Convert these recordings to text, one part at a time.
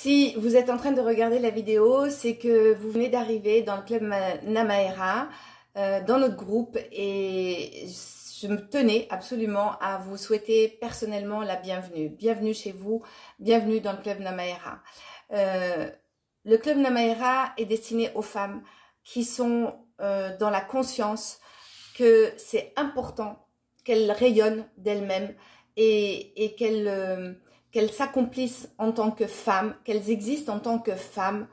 Si vous êtes en train de regarder la vidéo, c'est que vous venez d'arriver dans le club Namaera, dans notre groupe, et je me tenais absolument à vous souhaiter personnellement la bienvenue. Bienvenue chez vous, bienvenue dans le club Namaera. Le club Namaera est destiné aux femmes qui sont dans la conscience que c'est important qu'elles rayonnent d'elles-mêmes et qu'elles s'accomplissent en tant que femmes, qu'elles existent en tant que femmes,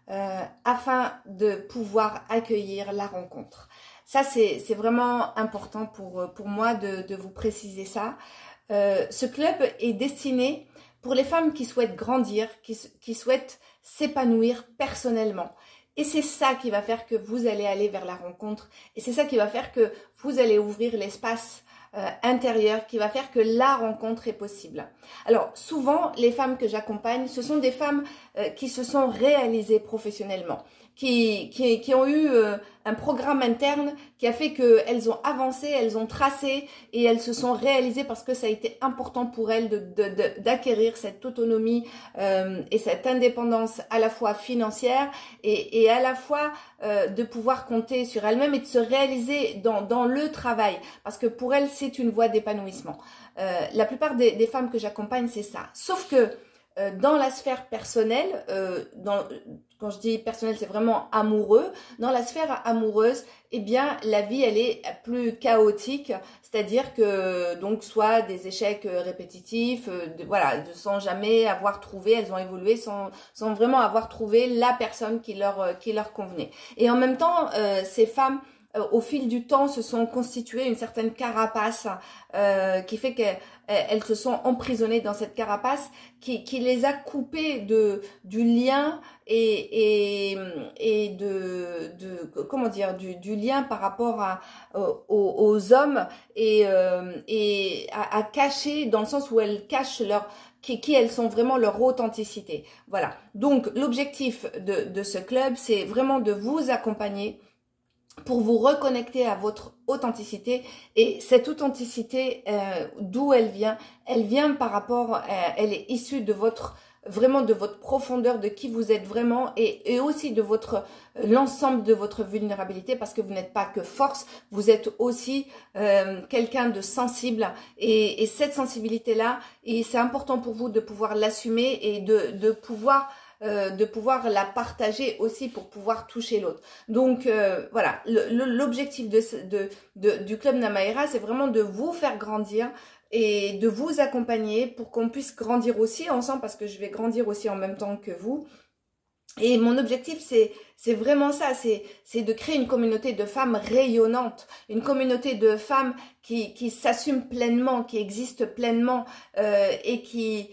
afin de pouvoir accueillir la rencontre. Ça, c'est vraiment important pour moi de vous préciser ça. Ce club est destiné pour les femmes qui souhaitent grandir, qui souhaitent s'épanouir personnellement. Et c'est ça qui va faire que vous allez aller vers la rencontre. Et c'est ça qui va faire que vous allez ouvrir l'espace intérieur, qui va faire que la rencontre est possible. Alors souvent, les femmes que j'accompagne, ce sont des femmes qui se sont réalisées professionnellement, qui ont eu un programme interne qui a fait qu'elles ont avancé, elles ont tracé et elles se sont réalisées parce que ça a été important pour elles d'acquérir cette autonomie et cette indépendance à la fois financière et à la fois de pouvoir compter sur elles-mêmes et de se réaliser dans le travail, parce que pour elles c'est une voie d'épanouissement. La plupart des femmes que j'accompagne, c'est ça. Sauf que dans la sphère personnelle, quand je dis personnel, c'est vraiment amoureux. Dans la sphère amoureuse, eh bien, la vie, elle est plus chaotique. C'est-à-dire que, donc, soit des échecs répétitifs, voilà, sans jamais avoir trouvé, elles ont évolué sans vraiment avoir trouvé la personne qui leur convenait. Et en même temps, ces femmes, au fil du temps, se sont constituées une certaine carapace qui fait qu'elles se sont emprisonnées dans cette carapace qui les a coupées du lien et comment dire, du lien par rapport aux hommes et à cacher, dans le sens où elles cachent qui elles sont vraiment, leur authenticité. Voilà. Donc l'objectif de ce club, c'est vraiment de vous accompagner pour vous reconnecter à votre authenticité. Et cette authenticité, d'où elle vient par rapport, elle est issue de vraiment de votre profondeur, de qui vous êtes vraiment, et aussi de l'ensemble de votre vulnérabilité, parce que vous n'êtes pas que force, vous êtes aussi quelqu'un de sensible, et cette sensibilité-là, et c'est important pour vous de pouvoir l'assumer et de pouvoir la partager aussi pour pouvoir toucher l'autre. Donc voilà, l'objectif du club Namaera, c'est vraiment de vous faire grandir et de vous accompagner pour qu'on puisse grandir aussi ensemble, parce que je vais grandir aussi en même temps que vous. Et mon objectif, c'est vraiment ça, c'est de créer une communauté de femmes rayonnantes, une communauté de femmes qui s'assument pleinement, qui existent pleinement et qui,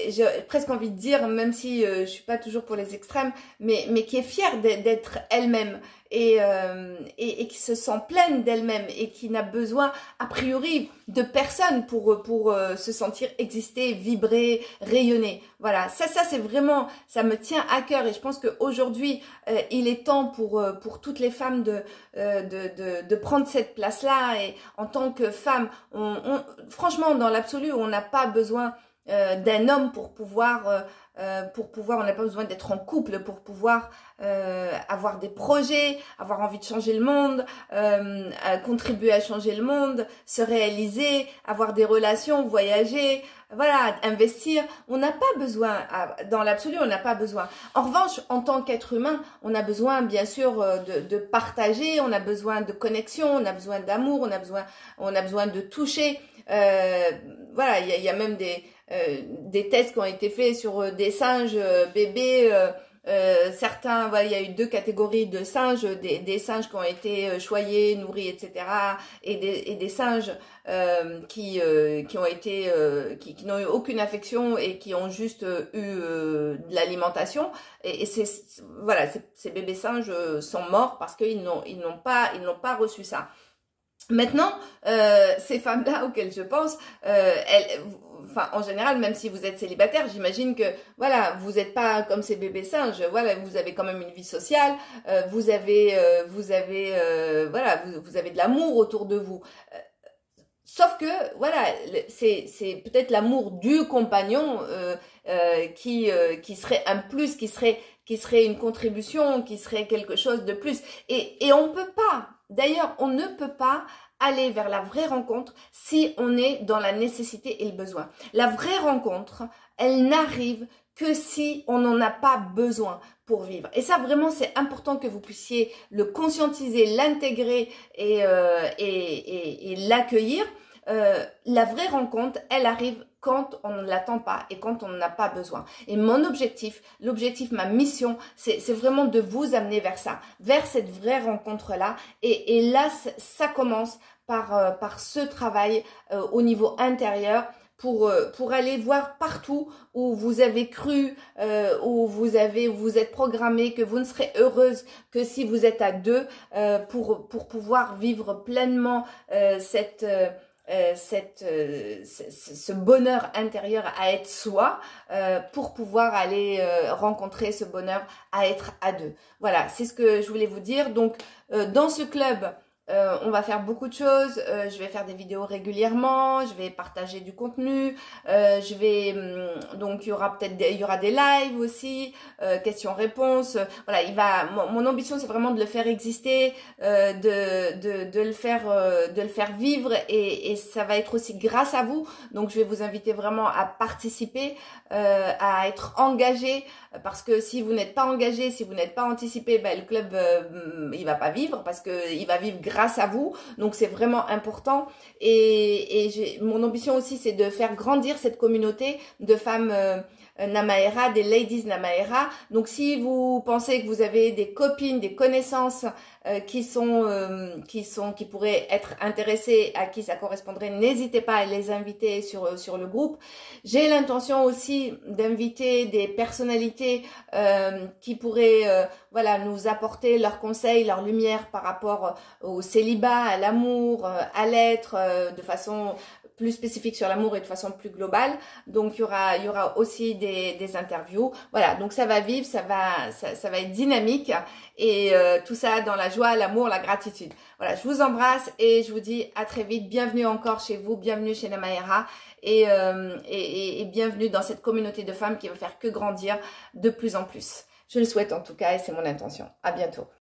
j'ai presque envie de dire, même si je suis pas toujours pour les extrêmes, mais qui est fière d'être elle-même et qui se sent pleine d'elle-même et qui n'a besoin a priori de personne pour se sentir exister, vibrer, rayonner. Voilà, ça c'est vraiment, ça me tient à cœur, et je pense qu'aujourd'hui il est temps pour toutes les femmes de prendre cette place-là. Et en tant que femme, franchement, dans l'absolu, on n'a pas besoin d'un homme pour pouvoir, on n'a pas besoin d'être en couple pour pouvoir avoir des projets, avoir envie de changer le monde, contribuer à changer le monde, se réaliser, avoir des relations, voyager, voilà, investir. On n'a pas besoin, dans l'absolu, on n'a pas besoin. En revanche, en tant qu'être humain, on a besoin bien sûr de partager, on a besoin de connexion, on a besoin d'amour, on a besoin de toucher. Voilà, il y a même des tests qui ont été faits sur des singes bébés. Certains, voilà, il y a eu 2 catégories de singes, des singes qui ont été choyés, nourris, etc., et des singes qui ont été qui n'ont eu aucune affection et qui ont juste eu de l'alimentation. Et voilà, ces bébés singes sont morts parce qu'ils n'ont pas reçu ça. Maintenant, ces femmes-là auxquelles je pense, enfin, en général, même si vous êtes célibataire, j'imagine que, voilà, vous n'êtes pas comme ces bébés singes. Voilà, vous avez quand même une vie sociale, vous avez de l'amour autour de vous. Sauf que, voilà, c'est peut-être l'amour du compagnon qui serait un plus, qui serait une contribution, qui serait quelque chose de plus. Et on peut pas, d'ailleurs, on ne peut pas aller vers la vraie rencontre si on est dans la nécessité et le besoin. La vraie rencontre, elle n'arrive que si on n'en a pas besoin pour vivre. Et ça, vraiment, c'est important que vous puissiez le conscientiser, l'intégrer et l'accueillir. La vraie rencontre, elle arrive quand on ne l'attend pas et quand on n'en a pas besoin. Et mon objectif, ma mission, c'est vraiment de vous amener vers ça, vers cette vraie rencontre-là. Et là, ça commence par ce travail au niveau intérieur, pour aller voir partout où vous avez cru, où vous êtes programmé que vous ne serez heureuse que si vous êtes à deux, pour pouvoir vivre pleinement ce bonheur intérieur à être soi, pour pouvoir aller rencontrer ce bonheur à être à deux. Voilà, c'est ce que je voulais vous dire. Donc, dans ce club, on va faire beaucoup de choses. Je vais faire des vidéos régulièrement. Je vais partager du contenu. Donc il y aura des lives aussi, questions-réponses. Voilà, mon ambition, c'est vraiment de le faire exister, de le faire vivre, et ça va être aussi grâce à vous. Donc je vais vous inviter vraiment à participer, à être engagé, parce que si vous n'êtes pas engagé, si vous n'êtes pas anticipé, le club il va pas vivre, parce que il va vivre grâce à vous. Donc c'est vraiment important. Et mon ambition aussi, c'est de faire grandir cette communauté de femmes Namaera, des ladies Namaera. Donc si vous pensez que vous avez des copines, des connaissances qui pourraient être intéressées, à qui ça correspondrait, n'hésitez pas à les inviter sur le groupe. J'ai l'intention aussi d'inviter des personnalités qui pourraient nous apporter leurs conseils, leur lumière par rapport au célibat, à l'amour, à l'être, de façon plus spécifique sur l'amour et de façon plus globale. Donc il y aura aussi des interviews. Voilà, donc ça va vivre, ça va être dynamique, et tout ça dans la joie, l'amour, la gratitude. Voilà, je vous embrasse et je vous dis à très vite. Bienvenue encore chez vous, bienvenue chez Namaera, et bienvenue dans cette communauté de femmes qui va faire que grandir de plus en plus. Je le souhaite en tout cas, et c'est mon intention. À bientôt.